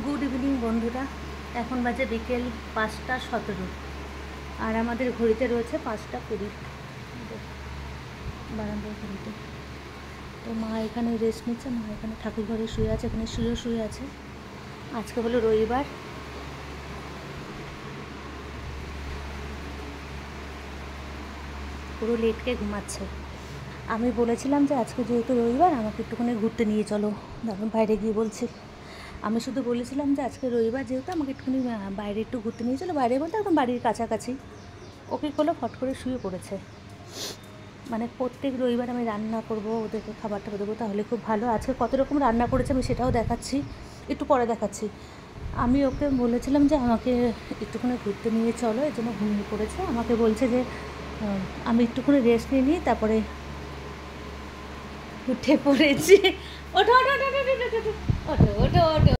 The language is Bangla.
গুড ইভিনিং বন্ধুরা। এখন বাজে বিকেল 5টা 17 আর আমাদের ঘড়িতে রয়েছে 5টা 20 বারান্দার ঘড়িতে। তো মা এখানে রেস্ট নিচ্ছে, মা এখানে ঠাকুর ঘরে শুয়ে আছে, এখানে শুয়ে আছে। আজকে হলো রবিবার। পুরো লেটকে ঘুমাচ্ছে। আমি বলেছিলাম যে আজকে যেহেতু রবিবার আমাকে একটুখানি ঘুরতে নিয়ে চলো, দেখুন বাইরে গিয়ে বলছি। আমি শুধু বলেছিলাম যে আজকে রবিবার যেহেতু আমাকে একটুখানি বাইরে একটু ঘুরতে নিয়ে চলো, বাইরে বলতে একদম বাড়ির কাছাকাছি। ওকে করলো, ফট করে শুয়ে পড়েছে। মানে প্রত্যেক রবিবার আমি রান্না করব, ওদেরকে খাবারটা দেবো, তাহলে খুব ভালো। আজকে কত রকম রান্না করেছে আমি সেটাও দেখাচ্ছি, একটু পরে দেখাচ্ছি। আমি ওকে বলেছিলাম যে আমাকে একটুখানি ঘুরতে নিয়ে চলো, এর জন্য ঘুমিয়ে পড়েছে। আমাকে বলছে যে আমি একটুখানি রেস্ট নিয়ে নিই, তারপরে উঠে পড়েছি। ওঠো ওঠো ওঠো ওঠো ওঠো ওঠো ওঠো ওঠো।